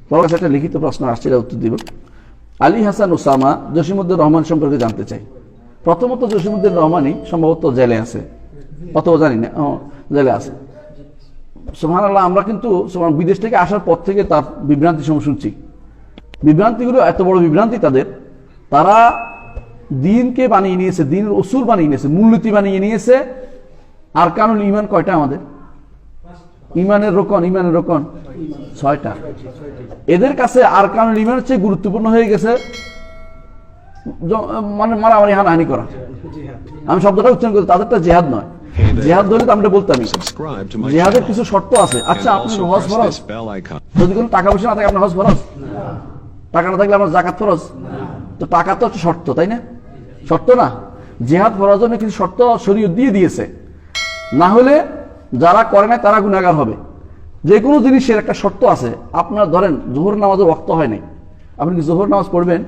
তোমার কাছে একটা লিখিত প্রশ্ন আসছে, উত্তর দিব। আলী হাসান ওসামা জসিমউদ্দিন রহমান সম্পর্কে জানতে চাই। প্রথমত জসিমউদ্দিন রহমানই সম্ভবত জেলে আছে, অতও জানি না, জেলে আছে। সুবহানাল্লাহ, আমরা কিন্তু বিদেশ থেকে আসার পর থেকে তার বিভ্রান্তি সময় শুনছি। বিভ্রান্তিগুলো এত বড় বিভ্রান্তি তাদের, তারা দিনকে বানিয়ে নিয়েছে, দিনের উসুল বানিয়ে নিয়েছে, মূলনীতি বানিয়ে নিয়েছে। আর কারণ ইমান কয়টা আমাদের? ইমানের রোকন 6টা। এদের কাছে আর কারণ ইমান হচ্ছে গুরুত্বপূর্ণ হয়ে গেছে মানে মারামারি হানাহানি করা। আমি শব্দটা উচ্চারণ করি, তাদেরটা জেহাদ নয়। জেহাদ হলে তো আমরা বলতাম জেহাদের কিছু শর্ত আছে। আচ্ছা, আপনি হজ ফরজ, যদি কোনো টাকা পয়সা না থাকে আপনার হজ ফরজ, টাকা না থাকলে আপনার যাকাত ফরজ। তো টাকা তো হচ্ছে শর্ত, তাই না? শর্ত না? জেহাদ ফরজ জন্য কিছু শর্ত শরীয়ত দিয়ে দিয়েছে, না হলে যারা করে না তারা গুনাহগার হবে। যে কোনো জিনিসের একটা শর্ত আছে। আপনার ধরেন জোহর নামাজের ওয়াক্ত হয় নাই, আপনি কি জোহর নামাজ পড়বেন?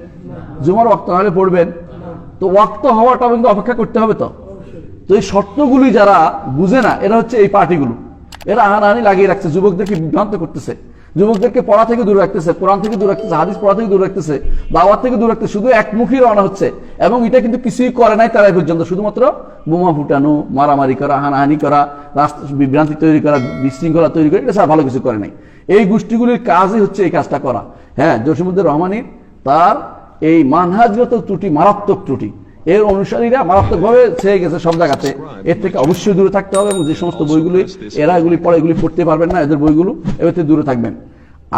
জুমার ওয়াক্ত না হলে পড়বেন? তো ওয়াক্ত হওয়াটা কিন্তু অপেক্ষা করতে হবে। তো এই শর্তগুলি যারা বুঝে না, এরা হচ্ছে এই পার্টিগুলো। এরা হানাহানি লাগিয়ে রাখছে, যুবকদেরকে বিভ্রান্ত করতেছে, যুবকদেরকে পড়া থেকে দূরে রাখতেছে, কোরআন থেকে দূরে রাখতেছে, হাদিস পড়া থেকে দূরে রাখতেছে, দাওয়াত থেকে দূরে রাখতেছে। শুধু একমুখী রওনা হচ্ছে, এবং এটা কিন্তু কিছুই করে নাই তারা পর্যন্ত, শুধুমাত্র বোমা ফুটানো, মারামারি করা, হানাহানি করা, রাস্তা বিভ্রান্তি তৈরি করা, বিশৃঙ্খলা তৈরি করা, এটা ছাড়া ভালো কিছু করে নাই। এই গোষ্ঠীগুলির কাজই হচ্ছে এই কাজটা করা। হ্যাঁ, জসিমউদ্দিন রহমানী তার এই মানহাজগত ত্রুটি, মারাত্মক ত্রুটি, এর অনুসারীরা মারাত্মকভাবে ছেয়ে গেছে সব জায়গাতে। এর থেকে অবশ্যই দূরে থাকতে হবে, এবং যে সমস্ত বইগুলি এরা এগুলি পড়ে, এগুলি পড়তে পারবেন না, এদের বইগুলো এর থেকে দূরে থাকবেন।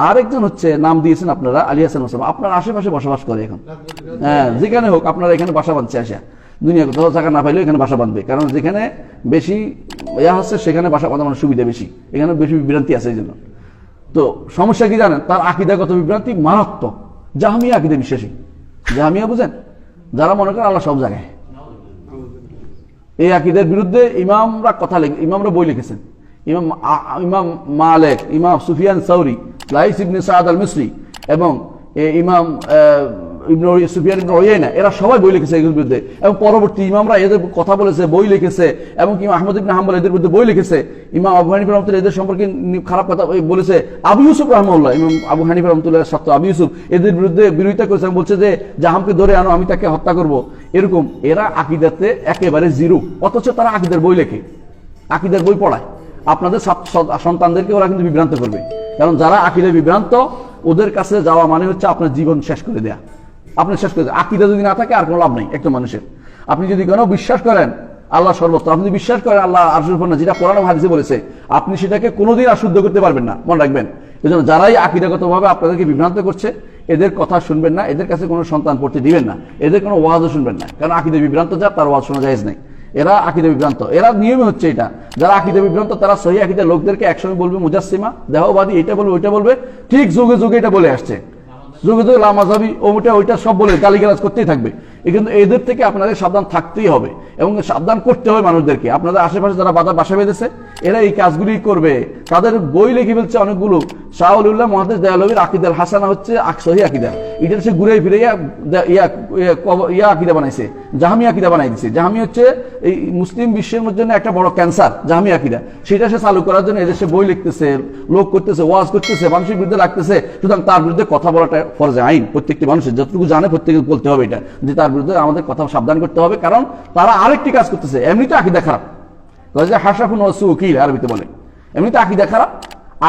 আরেকজন হচ্ছে, নাম দিয়েছেন আপনারা আলী হাসান ওসামা, আপনার আশেপাশে বসবাস করে এখন। হ্যাঁ, যেখানে হোক আপনারা এখানে বাসা বাঁধছে, আসা দুনিয়া কোথাও জায়গা না পাইলেও এখানে বাসা বাঁধবে, কারণ যেখানে বেশি হচ্ছে সেখানে বাসা বাঁধানোর সুবিধা বেশি, এখানে বেশি বিভ্রান্তি আছে এই জন্য। তো সমস্যা কি জানেন? তার আকীদাগত বিভ্রান্তি মারাত্মক। জাহমিয়া আকীদা বিশ্বাসী, জাহমিয়া বুঝেন, যারা মনে করেন আল্লাহ সব জায়গায়। এই আকীদার বিরুদ্ধে ইমামরা বই লিখেছেন। ইমাম মালিক, ইমাম সুফিয়ান সাউরি, লাইস ইবনে সাদ আল মিসরি, এবং ইমাম সুফিয়ান ইবনে উয়াইনা, এরা সবাই বই লিখেছে এগুলোর বিরুদ্ধে। এবং পরবর্তী ইমামরা এদের কথা বলেছে, বই লিখেছে, এবং ইমাম আহমদ ইবনে হাম্বল এদের বিরুদ্ধে বই লিখেছে। ইমাম আবু হানিফা রাহমাতুল্লাহ এদের সম্পর্কে খারাপ কথা বলেছে। আবু ইউসুফ রাহমাহুল্লাহ, ইমাম আবু হানিফা রাহমাতুল্লাহ ছাত্র আবু ইউসুফ, এদের বিরুদ্ধে বিরোধিতা করেছে, বলছে যে জাহামকে ধরে আনো, আমি তাকে হত্যা করব। এরকম এরা আকীদাতে একেবারে জিরো, অথচ তারা আকীদার বই লেখে, আকীদার বই পড়ায়। আপনাদের সন্তানদেরকে ওরা কিন্তু বিভ্রান্ত করবে, কারণ যারা আকীদায় বিভ্রান্ত, ওদের কাছে যাওয়া মানে হচ্ছে আপনার জীবন শেষ করে দেয়া। আপনি শেষ করে দেয়। আকীদা যদি না থাকে আর কোনো লাভ নেই একটা মানুষের। আপনি যদি কোনো বিশ্বাস করেন আল্লাহ সর্বত্র, আপনি যদি বিশ্বাস করেন আল্লাহ আরশের উপর না, যেটা কোরআন ও হাদিসে বলেছে, আপনি সেটাকে কোনোদিন অশুদ্ধ করতে পারবেন না, মনে রাখবেন। এজন্য যারাই আকীদাগতভাবে আপনাদেরকে বিভ্রান্ত করছে, এদের কথা শুনবেন না, এদের কাছে কোনো সন্তান পড়তে দিবেন না, এদের কোনো ওয়াজও শুনবেন না, কারণ আকীদা বিভ্রান্ত যা, তার ওয়াজ শোনা জায়েজ নেই। এরা আকীদা বিভ্রান্ত, এরা নিয়মে হচ্ছে এটা। যারা আকীদা বিভ্রান্ত তারা সহিহ আকীদার লোকদেরকে একসঙ্গে বলবে মুজাসসিমা, দেহবাদী, এটা বলবে ওইটা বলবে, ঠিক যুগে যুগে এটা বলে আসছে, যুগে যুগে লামাযাবি ওইটা সব বলে গালিগালাজ করতেই থাকবে। কিন্তু এদের থেকে আপনাদের সাবধান থাকতেই হবে, এবং সাবধান করতে হবে মানুষদেরকে। আপনাদের আশেপাশে যারা বাসা বেঁধেছে, এরা এই কাজগুলি করবে। তাদের বই লিখে ফেলছে অনেকগুলো। শাহ ওলিউল্লাহ মুহাদ্দিস দেহলভীর আকীদাল হাসানা হচ্ছে সহিহ আকীদা, এটা সে ঘুরে ফিরে ইয়া আকীদা বানাইছে, জাহমি আকীদা বানাই দিছে। জাহমি হচ্ছে এই মুসলিম বিশ্বের জন্য একটা বড় ক্যান্সার, জাহমি আকীদা। সেটা সে চালু করার জন্য এদেশে বই লিখতেছে, লোক করতেছে, ওয়াজ করতেছে, মানুষের বিরুদ্ধে লাগতেছে। সুতরাং তার বিরুদ্ধে কথা বলাটা ফরজে আইন, প্রত্যেকটি মানুষের যতটুকু জানে প্রত্যেকে বলতে হবে এটা, যে তার বিরুদ্ধে আমাদের কথা সাবধান করতে হবে, কারণ তারা আরেকটি কাজ করতেছে। এমনিতে আকীদা খারাপ, হাসাফুন ওয়া সুকিল আরবিতে বলে, এমনিতে আকীদা খারাপ,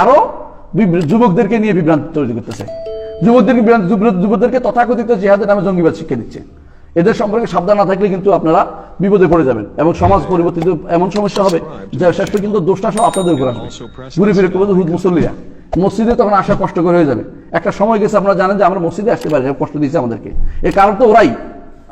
আরো যুবকদেরকে নিয়ে বিভ্রান্তি তৈরি করতেছে। যুবকদেরকে তথাকথিত জিহাদের নামে জঙ্গিবাদ শিক্ষা দিচ্ছে। এদের সম্পর্কে সাবধান না থাকলে কিন্তু আপনারা বিপদে পড়ে যাবেন, এবং সমাজ পরিবর্তিত এমন সমস্যা হবে যে শেষ পর্যন্ত দোষটা সব আপনাদের উপর আসবে। ঘুরে ফিরে করবো হুদ মুসল্লিরা, মসজিদে তখন আসা কষ্ট করে হয়ে যাবে। একটা সময় গেছে, আপনারা জানেন যে আমরা মসজিদে আসতে পারি, কষ্ট দিয়েছে আমাদেরকে। এর কারণ তো ওরাই,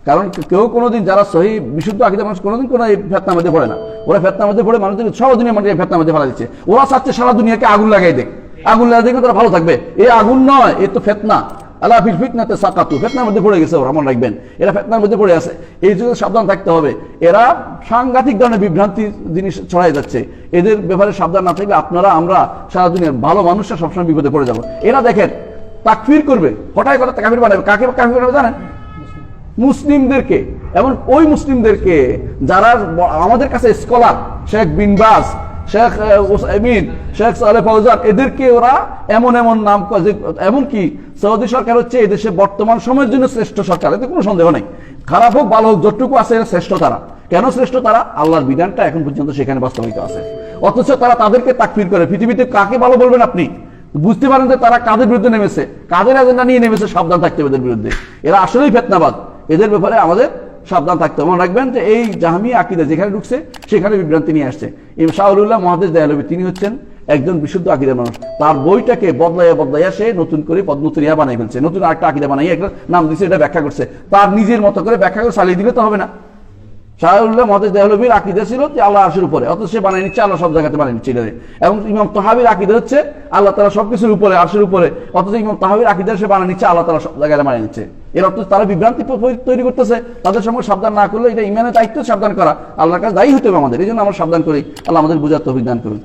কারণ কেউ কোনোদিন যারা সহি বিশুদ্ধ আকীদা মানুষ কোনোদিন কোনো এই ফিতনার মধ্যে পড়ে না। ওরা ফিতনার মধ্যে পড়ে মানুষদের সারা দুনিয়া মানে ফিতনার মধ্যে ফেলা দিচ্ছে। ওরা চাচ্ছে সারা দুনিয়াকে আগুন লাগাই দেখ, আগুন লাগাই দেখে তারা ভালো থাকবে। এই আগুন নয়, এ তো ফিতনা। আল্লাহ ফিল ফিতনাতে সাকাতু, ফিতনার মধ্যে পড়ে গেছে ওরা, মনে রাখবেন। এরা ফিতনার মধ্যে পড়ে আছে, এই জন্য সাবধান থাকতে হবে। এরা সাংঘাতিক ধরনের বিভ্রান্তি জিনিস ছড়াই যাচ্ছে। এদের ব্যাপারে সাবধান না থাকলে আমরা সারা দুনিয়ার ভালো মানুষরা সবসময় বিপদে পড়ে যাবো। এরা দেখেন তাকফির করবে, হঠাৎ কথা কাফির বানাবে। কাকে কাফির বানাবে জানেন? মুসলিমদেরকে। এবং ওই মুসলিমদেরকে যারা আমাদের কাছে স্কলার, শেখ বিন বাজ, শেখ উসাইমিন, শেখ সালেহ ফাউজান, এদেরকে ওরা এমন এমন নাম এমনকি সৌদি সরকার হচ্ছে এই দেশে বর্তমান সময়ের জন্য শ্রেষ্ঠ সরকার, এতে কোনো সন্দেহ নেই। খারাপ হোক ভালো হোক যতটুকু আছে শ্রেষ্ঠ তারা। কেন শ্রেষ্ঠ তারা? আল্লাহর বিধানটা এখন পর্যন্ত সেখানে বাস্তবায়িত আছে। অথচ তারা তাদেরকে তাকফির করে। পৃথিবীতে কাকে ভালো বলবেন আপনি? বুঝতে পারেন যে তারা কাদের বিরুদ্ধে নেমেছে, কাদের এজেন্ডা নিয়ে নেমেছে। সাবধান থাকতে হবে এদের বিরুদ্ধে, এরা আসলেই ফিতনাবাদ। এদের ব্যাপারে আমাদের সাবধান থাকতে হবে। মনে রাখবেন যে এই জাহমিয়া আকীদা যেখানে ঢুকছে সেখানে বিভ্রান্তি নিয়ে আসছে। ইমাম শাহুল্লাহ মুহাদ্দিস দেহলভী তিনি হচ্ছেন একজন বিশুদ্ধ আকীদার মানুষ। তার বইটাকে বদলাইয়া সে নতুন করে নতুন ইয়া বানাই ফেলছে, নতুন আরেকটা আকীদা বানাই একটা নাম দিচ্ছে, এটা ব্যাখ্যা করছে। তার নিজের মতো করে ব্যাখ্যা করে চালিয়ে দিলে তো হবে না। শাহুল্লাহ মুহাদ্দিস দেহলভীর আকীদা ছিল যে আল্লাহ আরশের উপরে, অথচ সে বানিয়ে নিচ্ছে আল্লাহ সব জায়গাতে বানিয়ে নিচ্ছে। এবং ইমাম তাহাবীর আকীদা হচ্ছে আল্লাহ তাআলা সবকিছুর উপরে, আরশের উপরে, অথচ ইমাম তাহাবীর আকীদা সে বানিয়ে নিচ্ছে আল্লাহ তাআলা সব জায়গায় বানিয়ে নিচ্ছে। এর অর্থ তারা বিভ্রান্তি তৈরি করতেছে। তাদের সঙ্গে সাবধান না করলে এটা ইমানের দায়িত্ব সাবধান করা, আল্লাহর কাছে দায়ী হতে হবে আমাদের। এই জন্য আমরা সাবধান করি। আল্লাহ আমাদের বুঝার তৌফিক দান করুন।